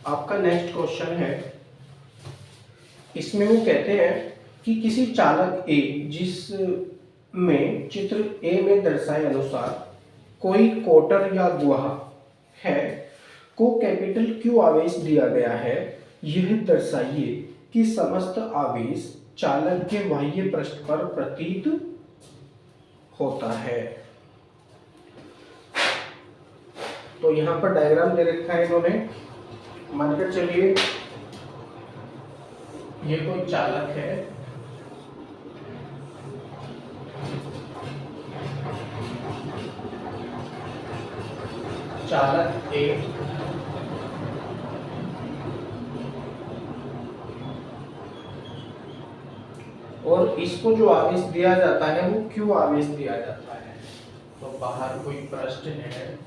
आपका next question है, इसमें वो कहते हैं कि किसी चालक ए जिसमें चित्र ए में दर्शाए अनुसार कोई कोटर या गुहा है को कैपिटल क्यू आवेश दिया गया है, यह दर्शाइए कि समस्त आवेश चालक के बाह्य पृष्ठ पर प्रतीत होता है। तो यहाँ पर डायग्राम दे रखा है इन्होंने, मानकर चलिए ये कोई चालक है, चालक ए और इसको जो आवेश दिया जाता है वो क्यू आवेश दिया जाता है। तो बाहर कोई पृष्ठ है,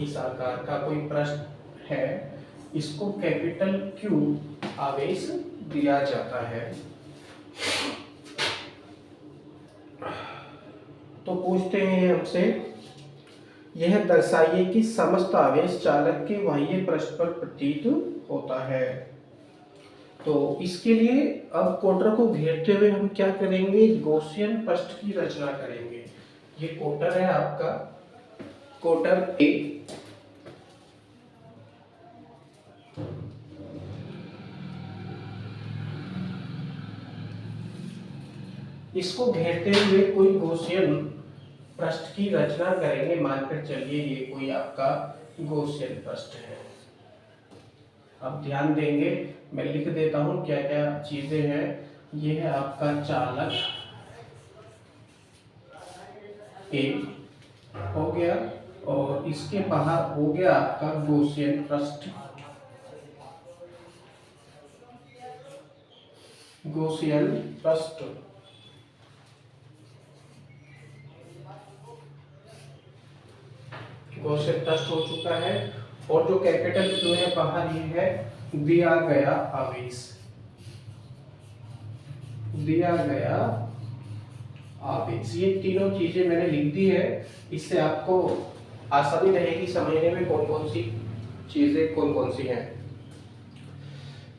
इस आकार का कोई पृष्ठ है, इसको कैपिटल क्यू आवेश दिया जाता है। तो पूछते हैं हमसे, यह दर्शाइए कि समस्त आवेश चालक के बाह्य पृष्ठ पर प्रतीत होता है। तो इसके लिए अब कोटर को घेरते हुए हम क्या करेंगे, गॉसियन पृष्ठ की रचना करेंगे। ये कोटर है आपका, कोटर ए, इसको घेरते हुए कोई गॉसियन पृष्ठ की रचना करेंगे। मानकर चलिए ये कोई आपका गॉसियन पृष्ठ है। अब ध्यान देंगे, मैं लिख देता हूं क्या क्या चीजें हैं। ये है आपका चालक ए हो गया, और इसके बाहर हो गया आपका गॉसियन पृष्ठ, गॉसियन पृष्ठ। गॉसियन पृष्ठ हो चुका है, और जो कैपिटल क्यू है बाहर, ये है दिया गया आवेश, दिया गया आवेश। ये तीनों चीजें मैंने लिख दी है, इससे आपको आसानी रहेगी समझने में कौन कौन सी चीजें कौन कौन सी हैं।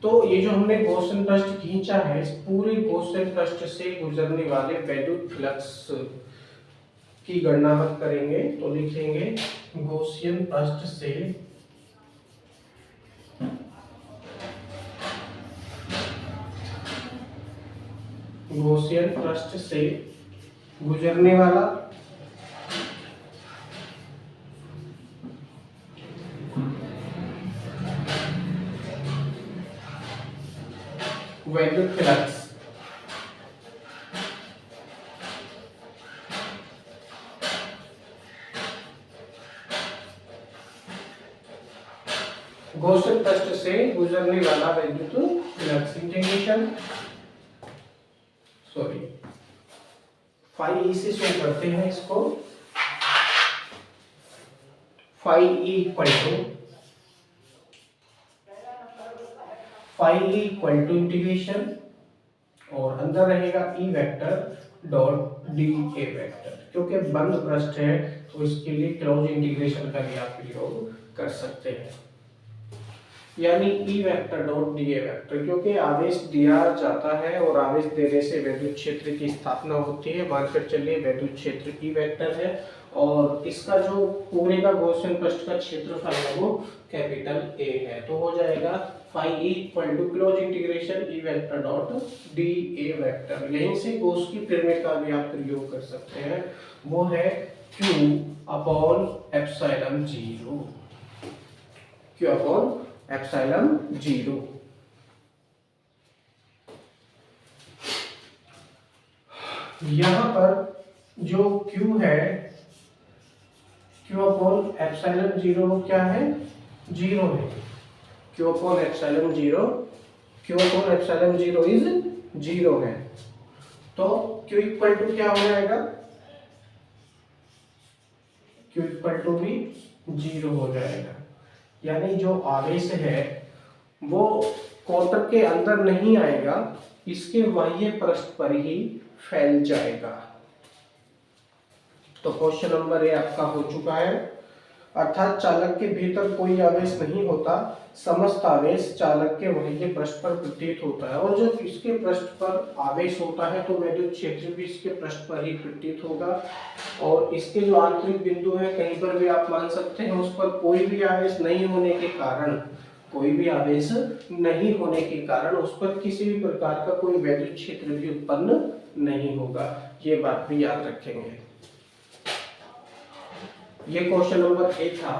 तो ये जो हमने गॉसियन पृष्ठ खींचा है, इस पूरे गॉसियन पृष्ठ से गुजरने वाले वैद्युत फ्लक्स की गणना हम करेंगे। तो लिखेंगे गॉसियन पृष्ठ से गॉसियन पृष्ठ से गुजरने वाला वैद्युत फ्लक्स, गॉसियन पृष्ठ से गुजरने वाला वैद्युत फ्लक्स, इंटीग्रेशन फाई ई से शो करते हैं इसको। Phi E equal to integration, और अंदर रहेगा E vector dot d A vector. क्योंकि बंद पृष्ठ है तो इसके लिए क्लोज इंटीग्रेशन का भी आप प्रयोग कर सकते हैं, यानी ई vector dot d A vector. क्योंकि आवेश दिया जाता है और आवेश देने से विद्युत क्षेत्र की स्थापना होती है। मानकर चलिए विद्युत क्षेत्र ई वेक्टर है, और इसका जो पूरे का गॉसियन पृष्ठ का क्षेत्रफल है वो कैपिटल ए है। तो हो जाएगा phi E equal to close integration E vector dot d A vector. यहीं से गॉस की प्रमेय का भी आप प्रयोग कर सकते हैं, वो है Q upon epsilon zero, Q upon epsilon zero. यहां पर जो Q है, Q अपॉन एप्सिलॉन जीरो क्या है, जीरो है। Q upon epsilon zero, Q upon epsilon zero is zero है। तो Q इक्वल टू क्या हो जाएगा, Q इक्वल टू भी जीरो हो जाएगा। यानी जो आवेश है वो कोटर के अंदर नहीं आएगा, इसके बाह्य पृष्ठ पर ही फैल जाएगा। तो क्वेश्चन नंबर ए आपका हो चुका है। अर्थात चालक के भीतर कोई आवेश नहीं होता, समस्त आवेश चालक के बाह्य पृष्ठ पर प्रतीत होता है। और जब इसके पृष्ठ पर आवेश होता है तो वैद्युत क्षेत्र भी इसके पृष्ठ पर ही प्रतीत होगा। और इसके जो आंतरिक बिंदु है कहीं पर भी आप मान सकते हैं उस पर कोई भी आवेश नहीं होने के कारण, कोई भी आवेश नहीं होने के कारण उस पर किसी भी प्रकार का कोई वैद्युत क्षेत्र भी उत्पन्न नहीं होगा। ये बात भी याद रखेंगे। ये क्वेश्चन नंबर ए था।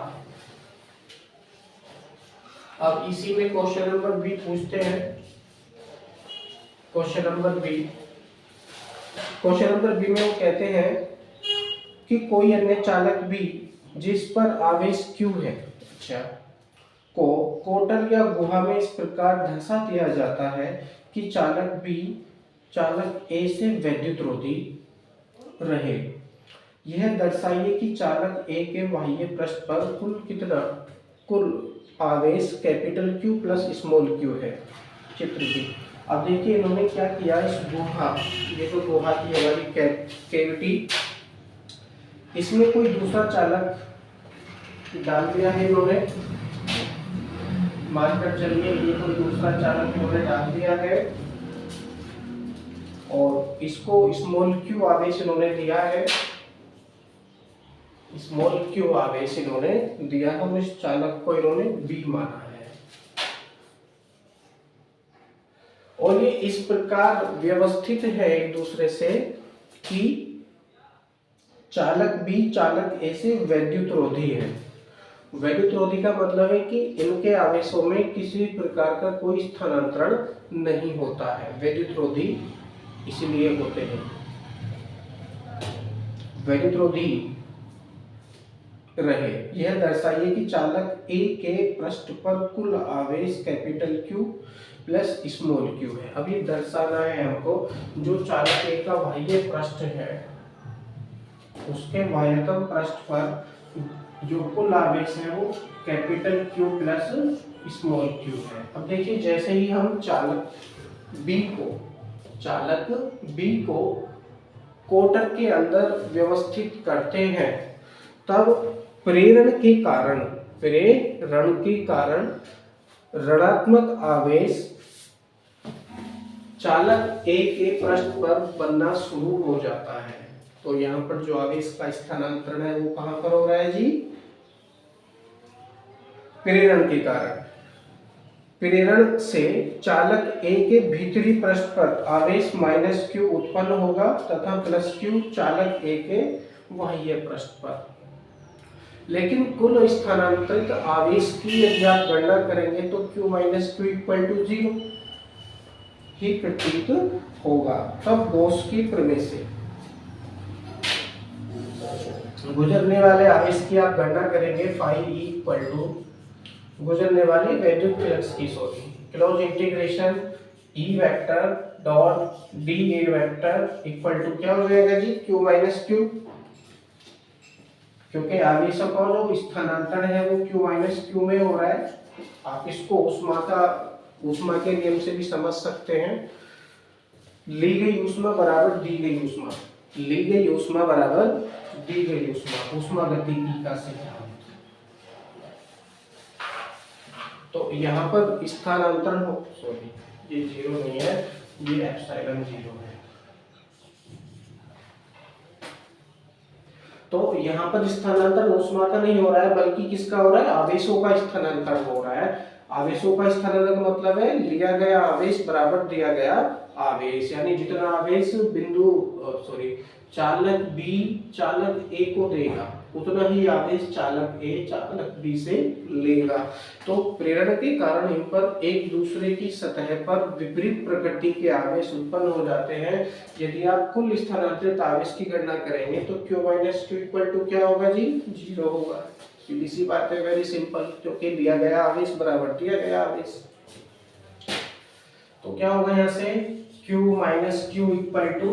अब इसी में क्वेश्चन नंबर बी पूछते हैं। Question number B, question number B में वो कहते हैं कि कोई अन्य चालक बी जिस पर आवेश Q है, अच्छा, को कोटर या गुहा में इस प्रकार धंसा दिया जाता है कि चालक बी चालक ए से वैद्युत रोधी रहे। यह दर्शाइए कि चालक ए के बाह्य पृष्ठ पर कुल आवेश capital Q plus small q है। चित्र भी अब देखिए इन्होंने क्या किया, इस गुहा, ये जो गुहा की हमारी कैविटी, इसमें कोई दूसरा चालक डाल दिया है इन्होंने, मानकर चलिए ये कोई दूसरा चालक इन्होंने डाल दिया है और इसको स्मॉल q आवेश इन्होंने दिया है, स्मॉल q आवेश इन्होंने दिया है और इस चालक को इन्होंने B माना है। और ये इस प्रकार व्यवस्थित है एक दूसरे से कि चालक B चालक A से वैद्युत रोधी है। वैद्युत रोधी का मतलब है कि इनके आवेशों में किसी प्रकार का कोई स्थानांतरण नहीं होता है, वैद्युत रोधी इसलिए होते हैं। वैद्युत रोधी रहे। यह दर्शाइए कि चालक A के पृष्ठ पर कुल आवेश capital Q plus small q है। अब ये दर्शाना है हमको, जो चालक A का बाह्य पृष्ठ है उसके बाह्यतम पृष्ठ पर जो कुल आवेश है वो capital Q plus small q है। अब देखिए जैसे ही हम चालक B को कोटर के अंदर व्यवस्थित करते हैं तब प्रेरण के कारण ऋणात्मक आवेश चालक A के पृष्ठ पर बनना शुरू हो जाता है। तो यहाँ पर जो आवेश का स्थानांतरण है वो कहां पर हो रहा है जी? प्रेरण के कारण। प्रेरण से चालक A के भीतरी पृष्ठ पर आवेश माइनस Q उत्पन्न होगा तथा प्लस Q चालक A के बाह्य पृष्ठ पर। लेकिन कुल स्थानांतरित आवेश की यदि आप गणना करेंगे तो Q minus Q equal to 0 ही प्रतीत होगा। तब गॉस की प्रमेय से गुजरने वाले आवेश की आप गणना करेंगे, फाई E इक्वल टू गुजरने वाले वैद्युत फ्लक्स की, close integration E vector dot D A vector equal to क्या हो जाएगा जी? Q माइनस Q, क्योंकि आवेशों का जो स्थानांतरण है वो Q माइनस Q में हो रहा है। आप इसको ऊष्मा के नियम से भी समझ सकते हैं। ली गई ऊष्मा बराबर दी गई ऊष्मा, ली गई ऊष्मा बराबर दी गई ऊष्मा, ऊष्मागतिकी का सिद्धांत। तो यहाँ पर स्थानांतरण हो, सॉरी ये 0 नहीं है, ये एप्सिलॉन 0 है। तो यहाँ पर स्थानांतरण ऊष्मा का नहीं हो रहा है बल्कि किसका हो रहा है? आवेशों का स्थानांतरण हो रहा है। आवेशों का स्थानांतरण का मतलब है लिया गया आवेश बराबर दिया गया आवेश, यानी जितना आवेश चालक B चालक A को देगा उतना ही आवेश चालक A चालक B से लेगा। तो प्रेरण के कारण इन पर एक दूसरे की सतह पर विपरीत प्रकृति के आवेश उत्पन्न हो जाते हैं। यदि आप कुल स्थानांतरित आवेश की गणना करेंगे तो Q minus Q equal to क्या होगा जी? 0 होगा। सीधी सी बात है, वेरी सिंपल, क्योंकि दिया गया आवेश बराबर दिया गया आवेश। तो क्या होगा यहाँ से? Q minus Q equal to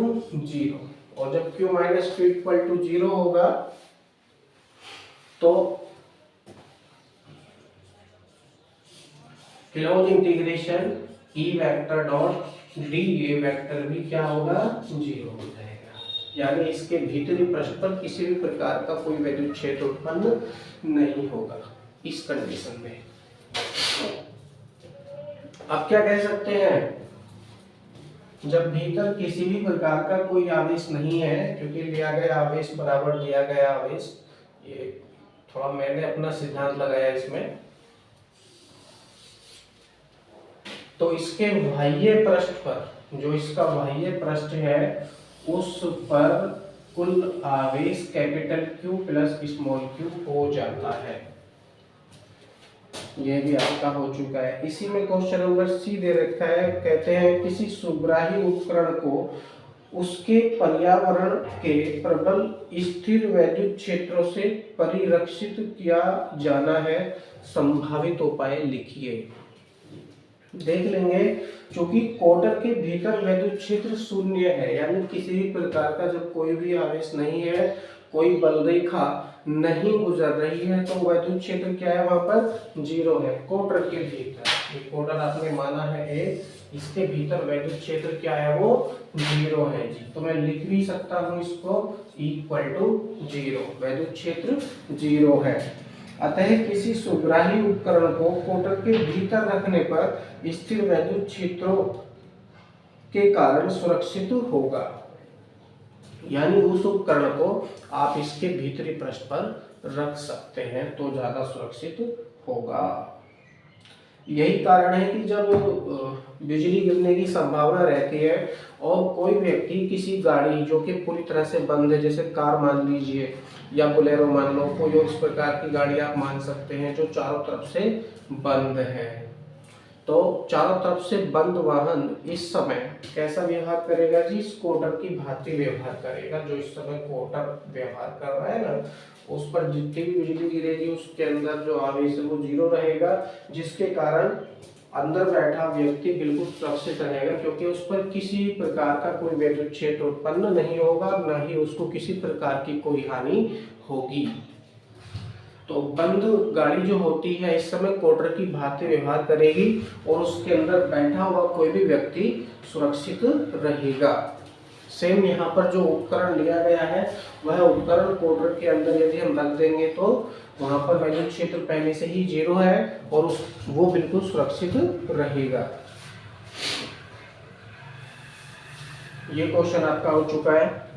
0, और जब Q minus Q equal to 0 होगा तो close integration E vector dot D A vector भी क्या होगा? 0 हो जाएगा। यानी इसके भीतरी पृष्ठ पर किसी भी प्रकार का कोई वैद्युत क्षेत्र उत्पन्न नहीं होगा इस कंडीशन में। अब क्या कह सकते हैं, जब भीतर किसी भी प्रकार का कोई आवेश नहीं है, क्योंकि लिया गया आवेश बराबर दिया गया आवेश, ये थोड़ा मैंने अपना सिद्धांत लगाया इसमें, तो इसके बाह्य पृष्ठ पर, जो इसका बाह्य पृष्ठ है उस पर कुल आवेश capital Q plus small q हो जाता है। ये भी आपका हो चुका है। इसी में क्वेश्चन नंबर सी दे रखा है, कहते हैं किसी सुग्राही उपकरण को उसके पर्यावरण के प्रबल स्थिर वैद्युत क्षेत्रों से परिरक्षित किया जाना है, संभावित उपाय लिखिए। देख लेंगे, क्योंकि कोटर के भीतर वैद्युत क्षेत्र शून्य है, यानी किसी भी प्रकार का जब कोई भी आवेश नहीं है, कोई बल रेखा नहीं गुजर रही है, तो वैद्युत क्षेत्र क्या है, वहां पर 0 है। कोटर के भीतर, ये कोटर आपने माना है ए, इसके भीतर वैद्युत क्षेत्र क्या है, वो 0 है जी। तो मैं लिख भी सकता हूं इसको इक्वल टू 0, वैद्युत क्षेत्र 0 है। अतः किसी सुग्राही उपकरण को कोटर के भीतर रखने पर स्थिर वैद्युत क्षेत्रों के कारण सुरक्षित होगा, यानी उस उपकरण को आप इसके भीतरी पृष्ठ पर रख सकते हैं तो ज्यादा सुरक्षित होगा। यही कारण है कि जब बिजली गिरने की संभावना रहती है और कोई व्यक्ति किसी गाड़ी जो कि पूरी तरह से बंद है, जैसे कार मान लीजिए या बोलेरो मान लो, कोई और इस प्रकार की गाड़ी आप मान सकते हैं जो चारों तरफ से बंद है, तो चारों तरफ से बंद वाहन इस समय कैसा व्यवहार करेगा जी, इस कोटर की भांति व्यवहार करेगा। जो इस समय कोटर व्यवहार कर रहा है ना, उस पर जितनी भी बिजली गिरेगी उसके अंदर जो आवेश है वो 0 रहेगा, जिसके कारण अंदर बैठा व्यक्ति बिल्कुल सुरक्षित रहेगा, क्योंकि उस पर किसी प्रकार का कोई वैद्युत क्षेत्र उत्पन्न नहीं होगा, न ही उसको किसी प्रकार की कोई हानि होगी। तो बंद गाड़ी जो होती है इस समय कोटर की भांति व्यवहार करेगी और उसके अंदर बैठा हुआ कोई भी व्यक्ति सुरक्षित रहेगा। सेम यहाँ पर जो उपकरण लिया गया है वह उपकरण कोटर के अंदर यदि हम रख देंगे तो वहां पर वैद्युत क्षेत्र पहले से ही 0 है और वो बिल्कुल सुरक्षित रहेगा। ये क्वेश्चन आपका हो चुका है।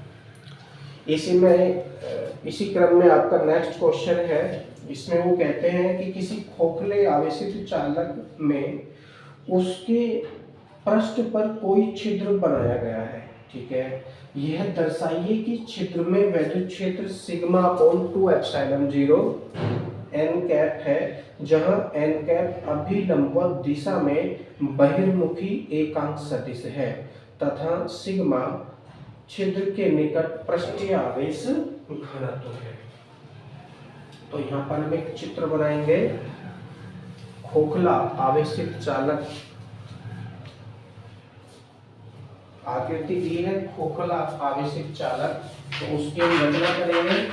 इसी क्रम में आपका नेक्स्ट क्वेश्चन है, इसमें वो कहते हैं कि किसी खोखले आवेशित चालक में उसके पृष्ठ पर कोई छिद्र बनाया गया है, ठीक है। यह दर्शाइए कि छिद्र में वैद्युत क्षेत्र sigma upon 2 epsilon 0 n cap है, जहां n कैप अभिलंबवत दिशा में बहिर्मुखी एकांक सदिश है तथा सिग्मा छिद्र के निकट पृष्ठीय आवेश घनत्व है। तो यहाँ पर हम एक चित्र बनाएंगे, खोखला आवेशित चालक, आकृति दी है खोखला आवेशित चालक, तो उसकी हम गणना करेंगे।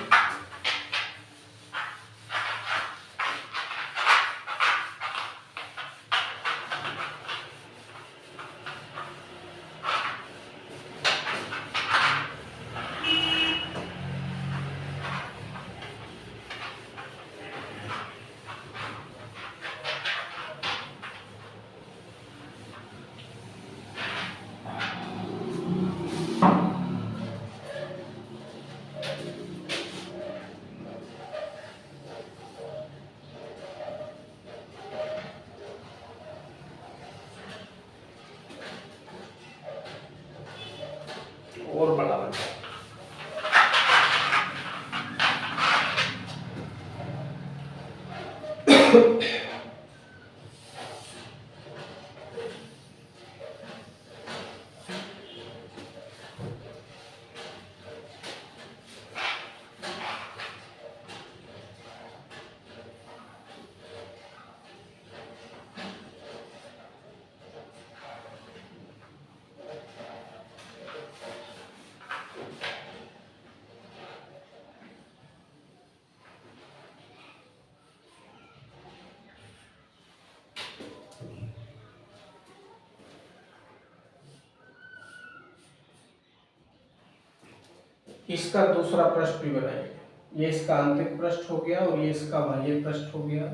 और बड़ा बन जाए। इसका दूसरा पृष्ठ भी बनाएंगे। ये इसका आंतरिक पृष्ठ हो गया और ये इसका बाह्य पृष्ठ हो गया।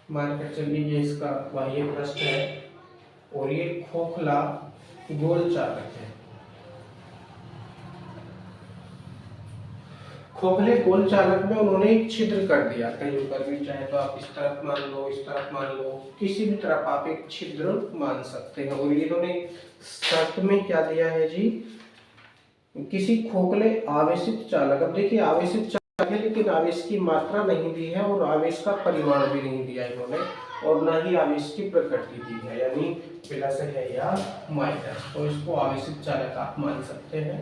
मानकर चलिए ये इसका बाह्य पृष्ठ है और ये खोखला गोल चालक है। खोखले गोल चालक में उन्होंने एक छिद्र कर दिया कहीं पर भी, चाहे तो आप इस तरफ मान लो, इस तरफ मान लो, किसी भी तरफ आप एक छिद्र मान सकते हैं। और इन्होंने शर्त में क्या दिया है जी, किसी खोखले आवेशित चालक, अब देखिए आवेशित चालक है लेकिन आवेश की मात्रा नहीं दी है और आवेश का परिमाण भी नहीं दिया इन्होंने, और ना ही आवेश की प्रकृति दी है, यानी प्लस है या माइनस। तो इसको आवेशित चालक आप मान सकते हैं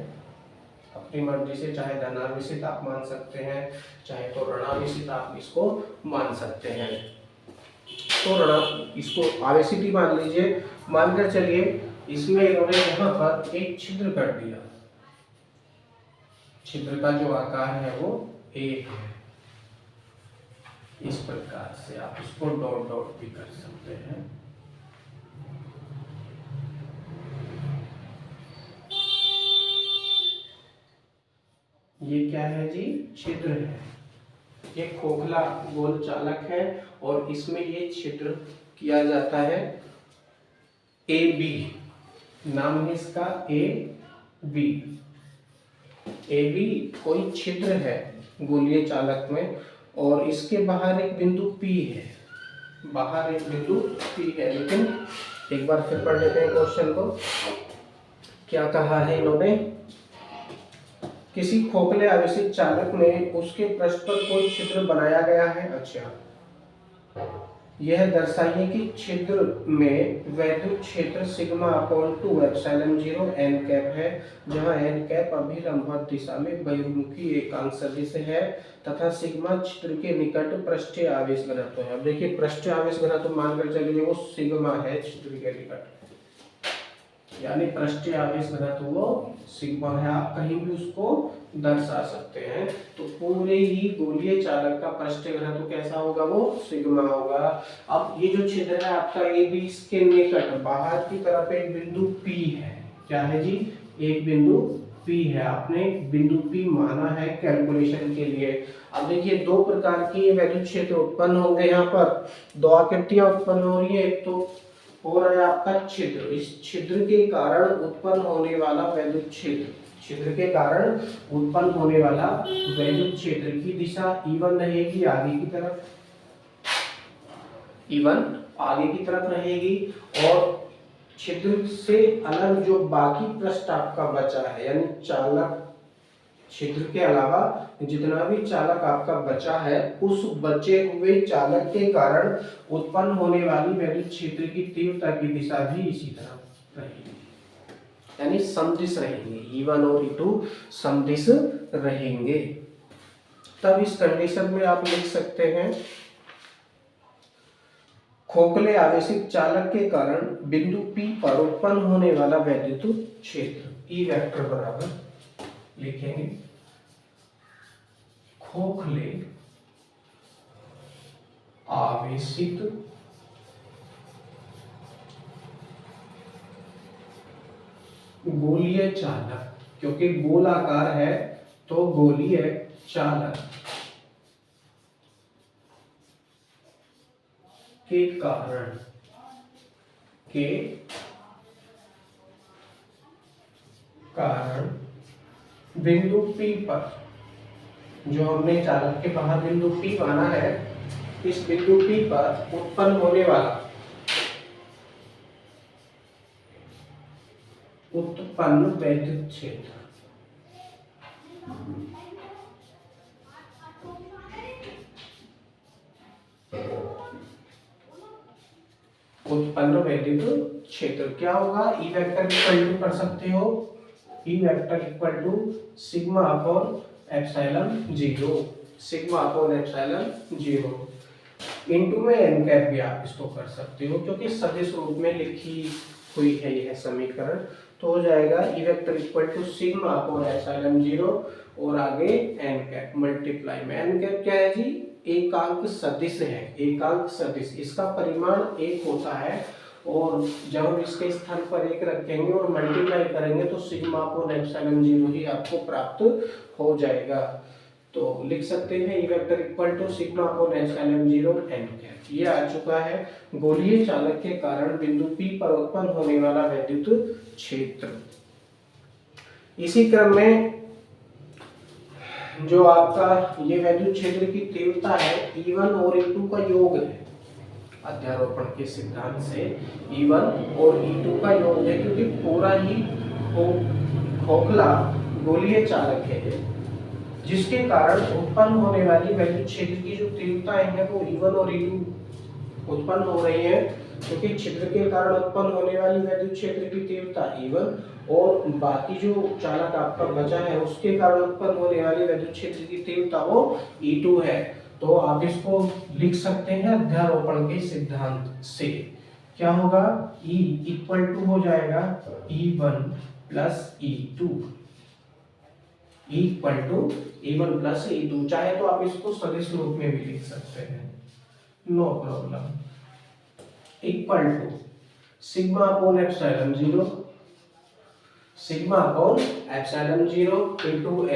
अपनी मर्जी से, चाहे धनावेशित आप मान सकते हैं, चाहे तो ऋणावेशित आप इसको मान सकते हैं। तो इसको आवेशित ही मान लीजिए। मानकर चलिए इसमें इन्होंने यहाँ पर एक छिद्र कर दिया, छिद्र का जो आकार है वो a है। इस प्रकार से आप इसको डॉट डॉट भी कर सकते हैं। ये क्या है जी, छिद्र है। ये खोखला गोल चालक है और इसमें ये छिद्र किया जाता है ए बी, नाम है इसका ए बी। ए बी कोई छिद्र है गोलीय चालक में और इसके बाहर एक बिंदु P है, बाहर एक बिंदु P है। लेकिन एक बार फिर पढ़ लेते हैं क्वेश्चन को। क्या कहा है इन्होंने, किसी खोखले आवेशित चालक में उसके पृष्ठ पर कोई छिद्र बनाया गया है। अच्छा, यह दर्शाइए कि छिद्र में वैद्युत क्षेत्र sigma upon 2 epsilon 0 n cap है, जहां n कैप अभिलंबवत दिशा में बहिर्मुखी एकांक सदिश है तथा सिग्मा छिद्र के निकट पृष्ठीय आवेश घनत्व है। अब देखिए पृष्ठीय आवेश घनत्व मानकर चलिए वो सिग्मा है छिद्र के निकट, यानी पृष्ठीय आवेश घनत्व वो सिग्मा है। आप कहीं भी उसको दर्शा सकते हैं। तो पूरे ही गोलीय चालक का पृष्ठीय घनत्व कैसा होगा, वो सिग्मा होगा। अब ये जो छिद्र है आपका ए बी, इसके निकट बाहर की तरफ एक बिंदु P है। क्या है जी, एक बिंदु P है। आपने बिंदु P माना है कैलकुलेशन के लिए। अब देखिए दो प्रकार की वैद्युत क्षेत्र उत्पन्न होंगे, यहाँ पर दो आकृतियां उत्पन्न हो रही है। एक तो हो रहा है आपका छिद्र, इस छिद्र के कारण उत्पन्न होने वाला वैद्युत क्षेत्र, छिद्र के कारण उत्पन्न होने वाला वैद्युत क्षेत्र की दिशा E1 रहेगी आगे की तरफ, E1 आगे की तरफ रहेगी। और छिद्र से अलग जो बाकी पृष्ठ आपका बचा है, यानी चालक छिद्र के अलावा जितना भी चालक आपका बचा है, उस बचे हुए चालक के कारण उत्पन्न होने वाली वैद्युत क्षेत्र की तीव्रता की दिशा भी इसी तरह रहेगी, यानी समदिश रहेंगे। E1 और E2 समदिश रहेंगे। तब इस कंडीशन में आप लिख सकते हैं खोखले आवेशित चालक के कारण बिंदु P पर उत्पन्न होने वाला वैद्युत क्षेत्र E वेक्टर बराबर लिखेंगे खोखले आवेशित गोलीय चालक, क्योंकि गोलाकार है तो गोलीय चालक के कारण बिंदु P पर, जो हमने चालक के बाहर बिंदु P माना है, इस बिंदु P पर उत्पन्न होने वाला उत्पन्न वैद्युत क्षेत्र उत्पन्न वैद्युत क्षेत्र क्या होगा, E वेक्टर इक्वल टू कर सकते हो, E vector equal to sigma upon epsilon 0, sigma upon epsilon 0 into में n कैप भी आप इसको कर सकते हो, क्योंकि सदिश रूप में लिखी हुई है यह समीकरण। तो हो जाएगा E vector equal to sigma upon epsilon 0 और आगे n कैप मल्टीप्लाई में n कैप क्या है जी, एकांक सदिश है, एकांक सदिश, इसका परिमाण 1 होता है और जब हम इसके स्थान पर 1 रखेंगे और मल्टीप्लाई करेंगे तो सिग्मा अपॉन एप्सिलॉन 0 ही आपको प्राप्त हो जाएगा। तो लिख सकते हैं E vector equal to sigma upon epsilon 0 n cap. ये आ चुका है गोलीय चालक के कारण बिंदु P पर उत्पन्न होने वाला वैद्युत क्षेत्र। इसी क्रम में जो आपका ये वैद्युत क्षेत्र की तीव्रता है E1 और E2 का योग है, अध्यारोपण के सिद्धांत से E1 और E2 का योग है, क्योंकि पूरा ही खोखला गोलीय चालक है जिसके कारण उत्पन्न होने वाली वैद्युत क्षेत्र की जो तीव्रताएं हैं वो E1 और E2 उत्पन्न हो रही है, क्योंकि छिद्र के कारण उत्पन्न होने वाली वैद्युत क्षेत्र की तीव्रता E1 और बाकी जो चालक आपका बचा है उसके कारण उत्पन्न होने वाली वैद्युत क्षेत्र की तीव्रता वो E2 है। तो आप इसको लिख सकते हैं अध्यारोपण के सिद्धांत से। क्या होगा, E इक्वल टू हो जाएगा E1 plus E2, E equal to E1 plus E2। चाहे तो आप इसको सदिश रूप में भी लिख सकते हैं, no problem. Equal to sigma upon epsilon 0, sigma upon epsilon 0 into n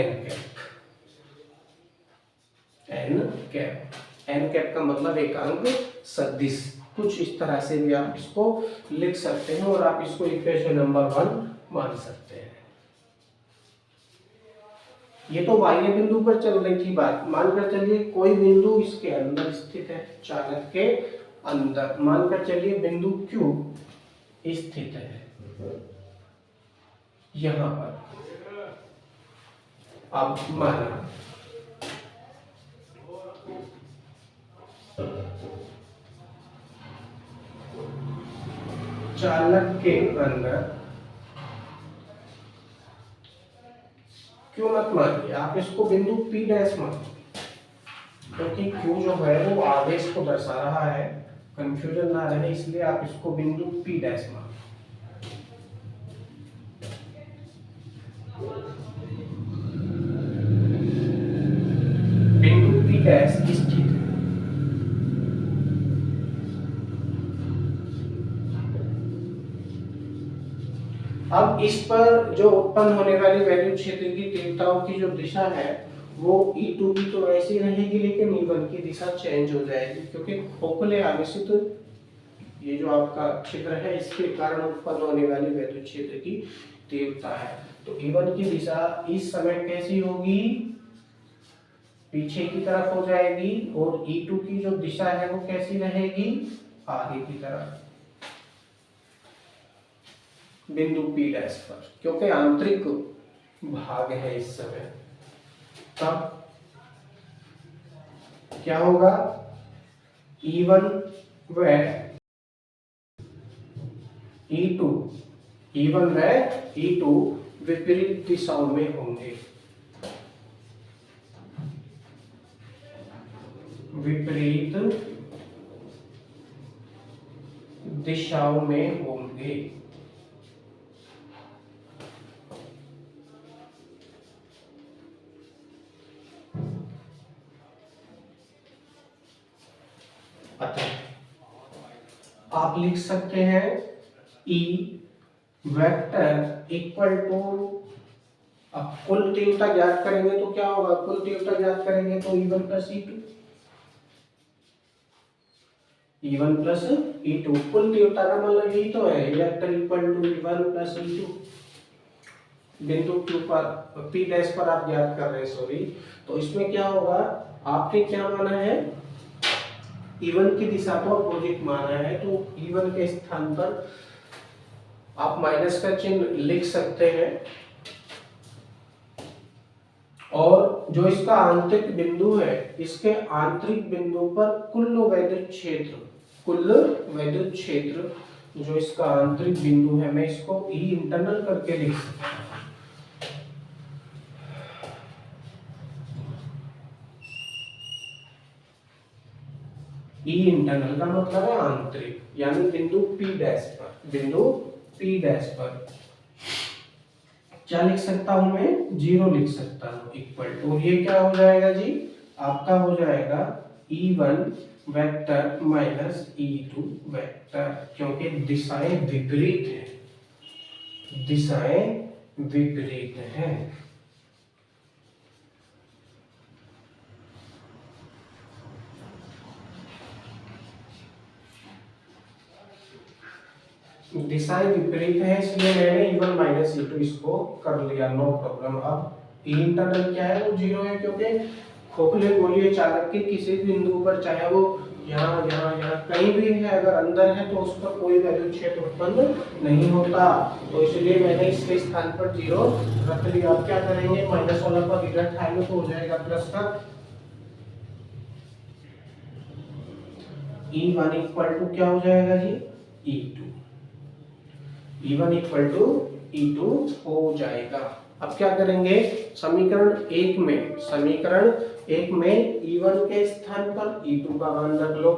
cap. n cap का मतलब एकांक सदिश, कुछ इस तरह से भी आप इसको लिख सकते हैं और आप इसको इक्वेशन नंबर 1 मान सकते हैं। ये तो बाह्य बिंदु पर चल रही थी बात। मानकर चलिए कोई बिंदु इसके अंदर स्थित है, चालक के अंदर, मानकर चलिए बिंदु Q स्थित है यहां पर। अब माना चालक के अंदर, क्यों मत मानिए, आप इसको बिंदु P डैश मानिए, क्योंकि Q जो है वो आवेश को दर्शा रहा है, कंफ्यूजन ना रहे इसलिए आप इसको बिंदु P डैश मानिए। बिंदु P डैश स्थित है। अब इस पर जो उत्पन्न होने वाली वैद्युत क्षेत्र की तीव्रताओं की जो दिशा है वो E2 की तो ऐसी रहेगी, लेकिन E1 की दिशा चेंज हो जाएगी, क्योंकि खोखले आवेशित ये जो आपका छिद्र है इसके कारण उत्पन्न होने वाली वैद्युत क्षेत्र की तीव्रता है। तो E1 की दिशा इस समय कैसी होगी, पीछे की तरफ हो जाएगी, और E2 की जो दिशा है वो कैसी रहेगी, आगे की तरफ, बिंदु P डैश पर, क्योंकि आंतरिक भाग है इस समय। तब क्या होगा, E1 व E2, E1 व E2 विपरीत दिशाओं में होंगे, विपरीत दिशाओं में होंगे। आप लिख सकते हैं E वेक्टर इक्वल टू, अब कुल तीव्रता ज्ञात करेंगे तो क्या होगा, कुल तीव्रता ज्ञात करेंगे तो E1 plus E2, E1 plus E2, कुल तीव्रता का मतलब यही तो है, vector equal to E1 plus E2। बिंदु Q पर P डैश पर आप ज्ञात कर रहे हैं, सॉरी। तो इसमें क्या होगा, आपने क्या माना है, E1 की दिशा को अपोजिट माना है, तो E1 के स्थान पर आप माइनस का चिन्ह लिख सकते हैं, और जो इसका आंतरिक बिंदु है इसके आंतरिक बिंदु पर कुल वैद्युत क्षेत्र, कुल वैद्युत क्षेत्र जो इसका आंतरिक बिंदु है, मैं इसको E इंटरनल करके लिख सकता हूं। E इंटरनल का मतलब है आंतरिक, यानी बिंदु P डैश पर, बिंदु P डैश पर क्या लिख सकता हूं मैं, 0 लिख सकता हूं, इक्वल टू, ये क्या हो जाएगा जी, आपका हो जाएगा E1 vector minus E2 vector, क्योंकि दिशाएं विपरीत हैं, दिशाएं विपरीत हैं। दिशाएं विपरीत है, इसलिए मैंने E1 माइनस E2 इसको कर लिया, नो प्रॉब्लम। अब E इंटरनल क्या है, वो 0 है, क्योंकि खोखले गोलीय चालक के किसी बिंदु पर, चाहे वो यहाँ यहाँ यहाँ कहीं भी है, अगर अंदर है तो उस पर कोई वैद्युत क्षेत्र उत्पन्न नहीं होता, तो इसलिए मैंने इसके स्थान पर 0 रख लिया। अब क्या करेंगे, माइनस वाला पर इधर खाएंगे तो हो जाएगा प्लस का। E1 इक्वल टू क्या हो जाएगा जी, E2। E1 equal to E2 हो जाएगा। अब क्या करेंगे, समीकरण एक में E1 के स्थान पर E2 का मान रख लो,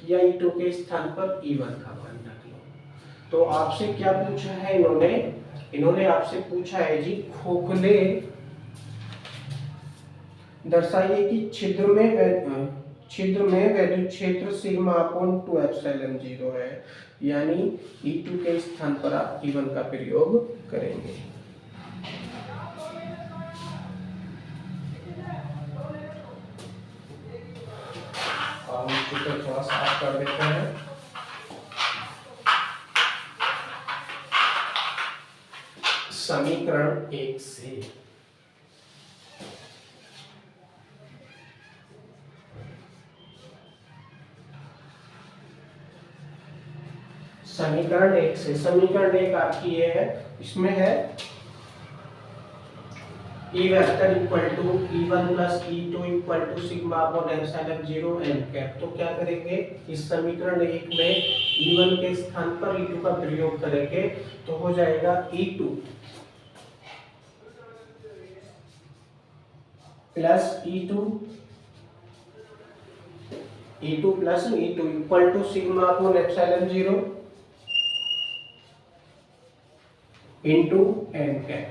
या E2 के स्थान पर E1 का मान रख लो। तो आपसे क्या पूछा है इन्होंने आपसे पूछा है जी, खोखले दर्शाइए कि छिद्र में वैद्युत क्षेत्र सिग्मा अपॉन 2 एप्सिलॉन 0 है, यानी E2 के स्थान पर आप E1 का प्रयोग करेंगे। चित्र थोड़ा साफ कर देते हैं। समीकरण एक से समीकरण एक आपकी ये है, इसमें है E vector equal to E1 plus E2 equal to sigma upon epsilon 0 n cap. तो क्या करेंगे, इस समीकरण एक में E1 के स्थान पर E2 का प्रयोग करेंगे, तो हो जाएगा E2 plus E2 equal to sigma upon epsilon 0 into n cap.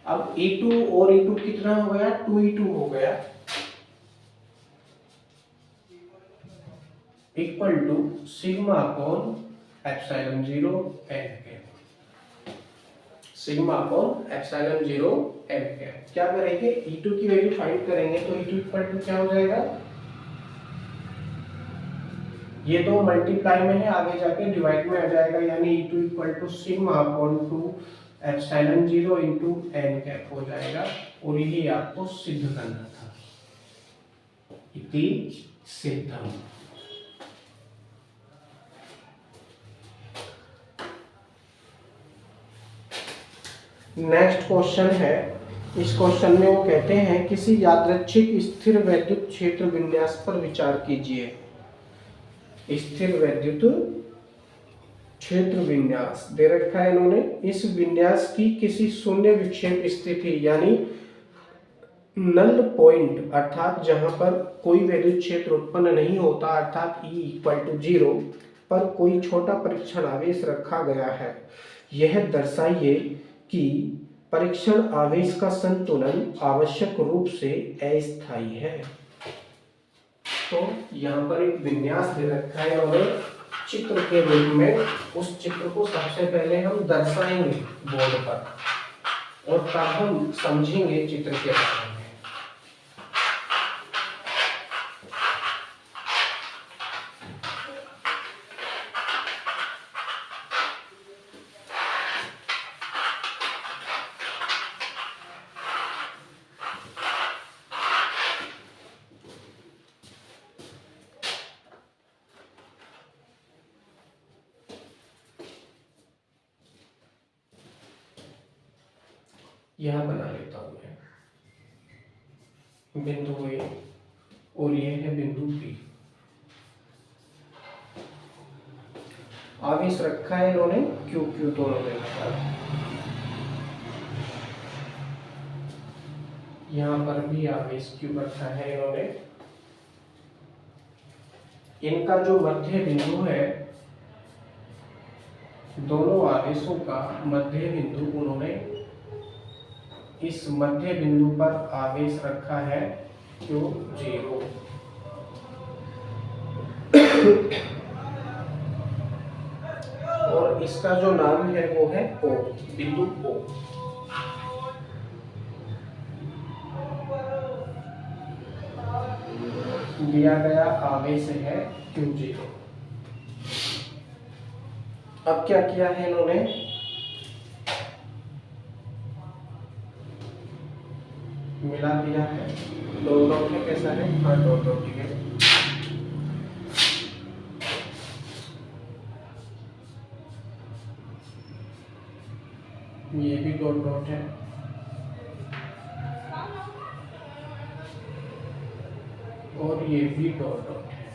अब E2 और E2 कितना हो गया, 2E2 हो गया, equal to sigma upon epsilon 0 n cap, sigma upon epsilon 0 n cap. क्या करेंगे, E2 की वैल्यू फाइंड करेंगे, तो E2 इक्वल टू क्या हो जाएगा, ये तो मल्टीप्लाई में है, आगे जाके डिवाइड में आ जाएगा, यानी E2 equal to sigma upon 2 epsilon 0 into n cap हो जाएगा। और यही आपको सिद्ध करना था, इति सिद्धम। नेक्स्ट क्वेश्चन है, इस क्वेश्चन में वो कहते हैं किसी यादृच्छिक स्थिर वैद्युत क्षेत्र विन्यास पर विचार कीजिए। स्थिर वैद्युत क्षेत्र विन्यास दे रखा है इन्होंने, इस विन्यास की किसी शून्य विक्षेप स्थिति यानी नल पॉइंट, अर्थात जहां पर कोई वैद्युत क्षेत्र उत्पन्न नहीं होता, अर्थात E इक्वल टू 0 पर कोई छोटा परीक्षण आवेश रखा गया है। यह दर्शाइए कि परीक्षण आवेश का संतुलन आवश्यक रूप से अस्थायी है। तो यहाँ पर एक विन्यास दे रखा है और चित्र के रूप में, उस चित्र को सबसे पहले हम दर्शाएंगे बोर्ड पर, और तब हम समझेंगे चित्र के बारे में। यहां बना लेता हूं मैं बिंदु A और ये है बिंदु B। आवेश रखा है इन्होंने Q दोनों में, यहां पर भी आवेश Q रखा है इन्होंने। इनका जो मध्य बिंदु है, दोनों आवेशों का मध्य बिंदु उन्होंने इस मध्य बिंदु पर आवेश रखा है Q0 और इसका जो नाम है वो है O, बिंदु O। दिया गया आवेश है Q0। अब क्या किया है इन्होंने, मिला दिया है, डॉट डॉट है, कैसा है, हाँ डॉट डॉट है। ये भी डॉट डॉट है और ये भी डॉट डॉट है।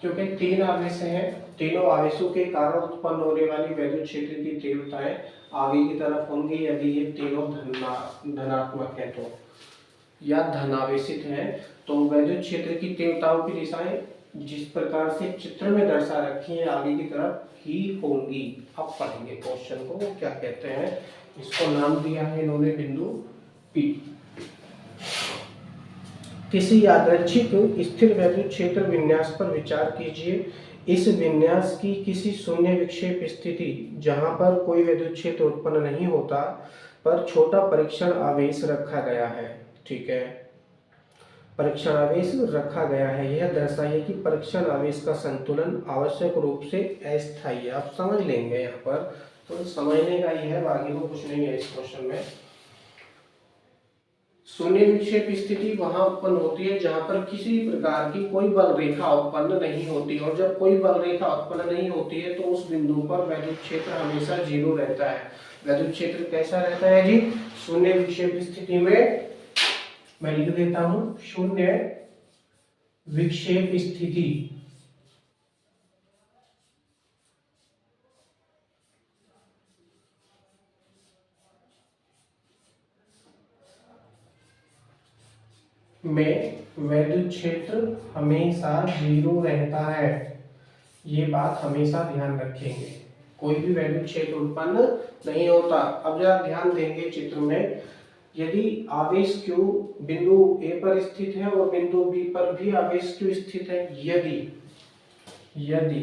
क्योंकि तीन आवेश हैं, तीनों आवेशों के कारण उत्पन्न होने वाली विद्युत क्षेत्र की तीव्रताएं आगे की तरफ होंगी यदि ये तीनों धनात्मक है तो, या धनावेशित है तो विद्युत क्षेत्र की तीव्रताओं की दिशाएं जिस प्रकार से चित्र में दर्शा रखी है आगे की तरफ ही होंगी। अब पढ़ेंगे क्वेश्चन को, वो क्या कहते हैं। इसको नाम दिया है इन्होंने बिंदु P। किसी यादृच्छिक स्थिर विद्युत क्षेत्र विन्यास पर विचार कीजिए। इस विन्यास की किसी शून्य विक्षेप स्थिति जहां पर कोई विद्युत क्षेत्र उत्पन्न नहीं होता पर छोटा परीक्षण आवेश रखा गया है। ठीक है, परीक्षण आवेश रखा गया है। यह दर्शाइए कि परीक्षण आवेश का संतुलन आवश्यक रूप से अस्थायी है। आप समझ लेंगे, यहाँ पर तो समझने का ही है, बाकी को कुछ नहीं है इस क्वेश्चन में। शून्य विक्षेप स्थिति वहां उत्पन्न होती है जहां पर किसी प्रकार की कोई बल रेखा उत्पन्न नहीं होती, और जब कोई बल रेखा उत्पन्न नहीं होती है तो उस बिंदु पर विद्युत क्षेत्र हमेशा जीरो रहता है। विद्युत क्षेत्र कैसा रहता है जी, शून्य विक्षेप स्थिति में मैं लिख देता हूं, शून्य विक्षेप स्थिति में विद्युत क्षेत्र हमेशा जीरो रहता है। ये बात हमेशा ध्यान रखेंगे, कोई भी विद्युत क्षेत्र उत्पन्न नहीं होता। अब जरा ध्यान देंगे चित्र में, यदि आवेश Q बिंदु A पर स्थित है और बिंदु B पर भी आवेश Q स्थित है, यदि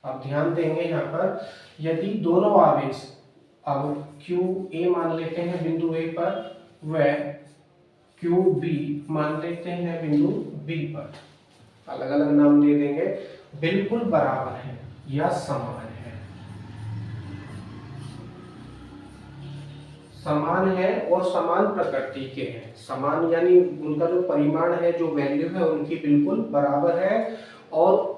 आप ध्यान देंगे यहाँ पर, यदि दोनों आवेश, अब QA मान लेते हैं बिंदु A पर, व QB मान लेते हैं बिंदु B पर, अलग अलग नाम दे देंगे, बिल्कुल बराबर है या समान है। समान है और समान प्रकृति के हैं। समान यानी उनका जो परिमाण है, जो वैल्यू है, उनकी बिल्कुल बराबर है, और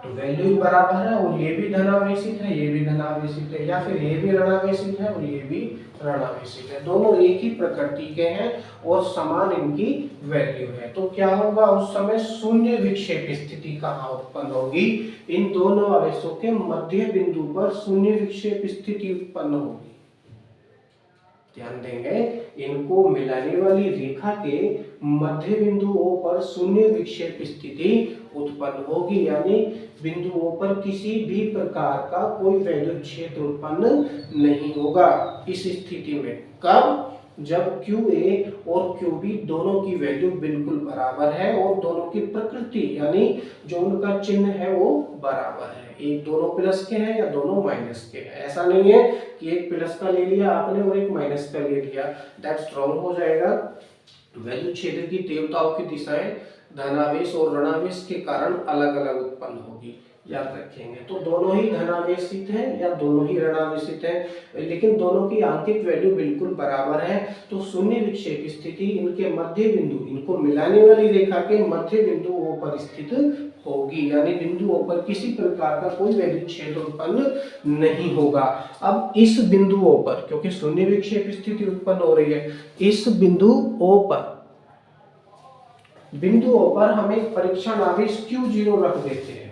वैल्यू बराबर है, और ये भी धनावेशित है, ये भी धनावेशित है, या फिर ये भी ऋणावेशित है और ये भी ऋणावेशित है। दोनों एक ही प्रकृति के हैं और समान इनकी वैल्यू है। तो क्या होगा उस समय, शून्य विक्षेप स्थिति कहाँ उत्पन्न होगी, इन दोनों आवेशों के मध्य बिंदु पर शून्य विक्षेप स्थिति उत्पन्न होगी। ध्यान देंगे, इनको मिलाने वाली रेखा के मध्य बिंदु O पर शून्य विक्षेप स्थिति उत्पन्न होगी, यानी बिंदु O पर किसी भी प्रकार का कोई विद्युत क्षेत्र उत्पन्न नहीं होगा इस स्थिति में। कब, जब QA और QB दोनों की वैल्यू बिल्कुल बराबर है और दोनों की प्रकृति यानी जो उनका चिन्ह है वो बराबर है। एक दोनों प्लस के हैं या दोनों माइनस के हैं। ऐसा नहीं है कि एक प्लस का ले लिया आपने और एक माइनस का ले लिया, दैट्स रॉन्ग हो जाएगा। विद्युत क्षेत्र की तीव्रताओं की दिशाएं धनावेश और ऋणावेश के कारण अलग अलग उत्पन्न होगी, याद रखेंगे। तो दोनों ही धनावेशित हैं या दोनों ही ऋणावेशित हैं, लेकिन दोनों की आंतरिक वैल्यू बिल्कुल बराबर है। तो शून्य विक्षेप स्थिति इनके मध्य बिंदु, इनको मिलाने वाली रेखा के मध्य बिंदु O पर स्थित होगी, यानी बिंदु O पर किसी प्रकार का कोई विद्युत क्षेत्र उत्पन्न नहीं होगा। अब इस बिंदु O पर, क्योंकि शून्य विक्षेप स्थिति उत्पन्न हो रही है, इस बिंदु O पर हम एक परीक्षण आवेश Q0 रख देते हैं।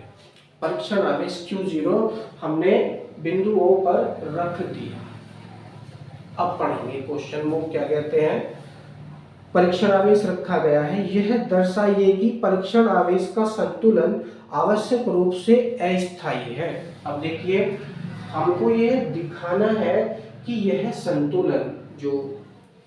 परीक्षण आवेश Q0 हमने बिंदु O पर रख दिया। अब पढ़ेंगे क्वेश्चन में क्या कहते हैं। परीक्षण आवेश रखा गया है, यह दर्शाइए कि परीक्षण आवेश का संतुलन आवश्यक रूप से अस्थायी है। अब देखिए हमको यह दिखाना है कि यह संतुलन जो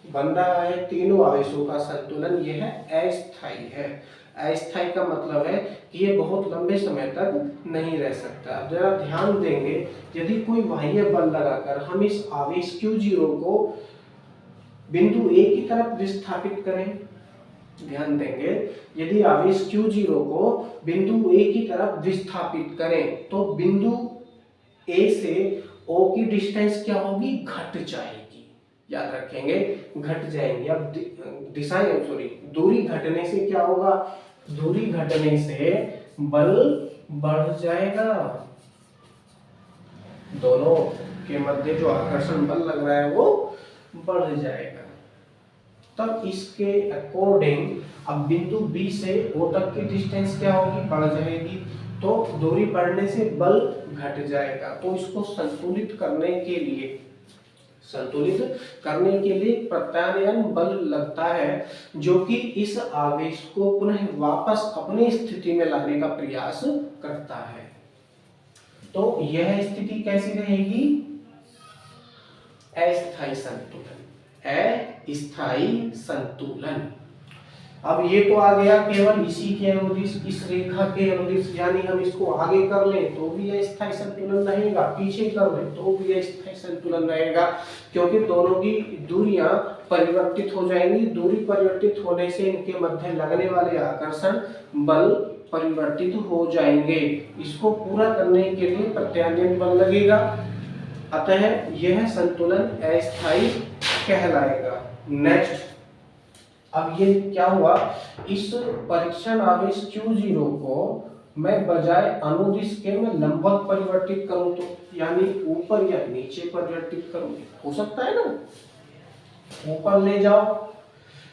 बन रहा है तीनों आवेशों का संतुलन यह अस्थायी है। अस्थायी का मतलब है कि ये बहुत लंबे समय तक नहीं रह सकता। अब जरा ध्यान देंगे, यदि कोई बाह्य बल लगाकर हम इस आवेश Q0 को बिंदु A की तरफ विस्थापित करें, ध्यान देंगे यदि आवेश Q0 को बिंदु A की तरफ विस्थापित करें तो बिंदु A से O की डिस्टेंस क्या होगी, घट जाएगी। याद रखेंगे घट जाएंगे। अब दूरी घटने से क्या होगा, दूरी घटने से बल बढ़ जाएगा। दोनों के मध्य जो आकर्षण बल लग रहा है वो बढ़ जाएगा। तब इसके अकॉर्डिंग अब बिंदु B से O तक की डिस्टेंस क्या होगी, बढ़ जाएगी। तो दूरी बढ़ने से बल घट जाएगा। तो इसको संतुलित करने के लिए प्रत्यानयन बल लगता है, जो कि इस आवेश को पुनः वापस अपनी स्थिति में लाने का प्रयास करता है। तो यह स्थिति कैसी रहेगी, अस्थायी संतुलन, अस्थायी संतुलन। अब ये तो आ गया केवल इसी के अनुदिश, इस रेखा के अनुदिश, यानी हम इसको आगे कर लें तो भी अस्थायी संतुलन रहेगा, पीछे कर लें तो भी अस्थायी संतुलन रहेगा, क्योंकि दोनों की दूरियां परिवर्तित हो जाएंगी। दूरी परिवर्तित होने से इनके मध्य लगने वाले आकर्षण बल परिवर्तित हो जाएंगे। इसको पूरा करने के लिए प्रत्यानयन बल लगेगा, अतः यह संतुलन अस्थायी कहलाएगा। नेक्स्ट, अब ये क्या हुआ, इस परीक्षण आवेश Q0 को मैं बजाय अनुदिश के मैं लंबवत परिवर्तित करूं तो, यानी ऊपर या नीचे परिवर्तित करूं, हो सकता है ना, ऊपर ले जाओ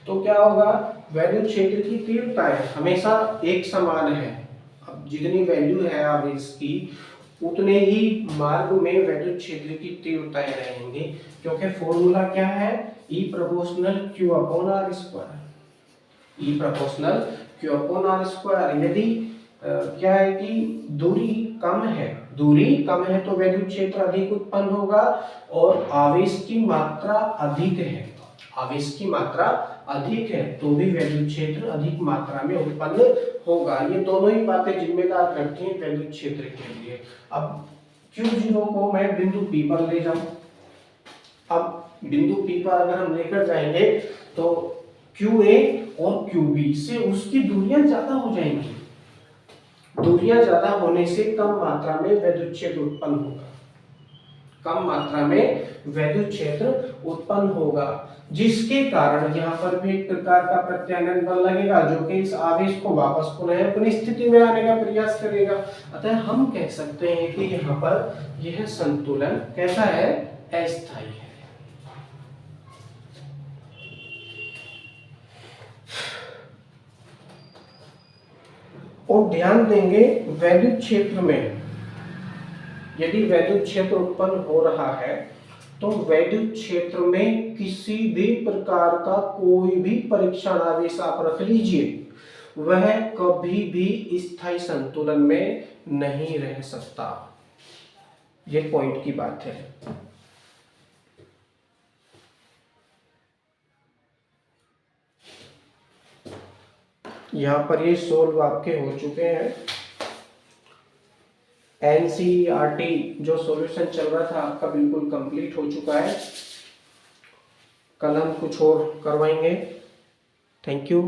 तो क्या होगा, वैद्युत क्षेत्र की तीव्रताएं हमेशा एक समान है। अब जितनी वैल्यू है आवेश की उतने ही मार्ग में वैद्युत क्षेत्र की तीव्रताएं रहेंगी, क्योंकि फॉर्मूला क्या है, E proportional Q upon R square, E proportional Q upon R square. यदि क्या है कि दूरी कम है तो वैद्युत क्षेत्र अधिक उत्पन्न होगा, और आवेश की मात्रा अधिक है तो भी वैद्युत क्षेत्र अधिक मात्रा में उत्पन्न होगा। ये दोनों ही बातें जिम्मेदार करती हैं वैद्युत क्षेत्र के लिए। अब Q0 को मैं बिंदु P पर ले जाऊं। अब बिंदु P पर अगर हम लेकर जाएंगे तो QA और QB से उसकी दूरियां ज्यादा हो जाएंगी। दूरियां ज्यादा होने से कम मात्रा में वैद्युत क्षेत्र उत्पन्न होगा, जिसके कारण यहाँ पर भी एक प्रकार का प्रत्यानयन बल लगेगा, जो कि इस आवेश को वापस पुनः अपनी स्थिति में लाने का प्रयास करेगा। अतः हम कह सकते हैं कि यहाँ पर यह संतुलन कैसा है, अस्थायी है। और ध्यान देंगे वैद्युत क्षेत्र में यदि वैद्युत क्षेत्र उत्पन्न हो रहा है तो वैद्युत क्षेत्र में किसी भी प्रकार का कोई भी परीक्षण आवेश आप रख लीजिए, वह कभी भी स्थायी संतुलन में नहीं रह सकता। ये पॉइंट की बात है। यहाँ पर ये सोल्व आपके हो चुके हैं। NCERT जो सॉल्यूशन चल रहा था आपका बिल्कुल कंप्लीट हो चुका है। कल हम कुछ और करवाएंगे। Thank you.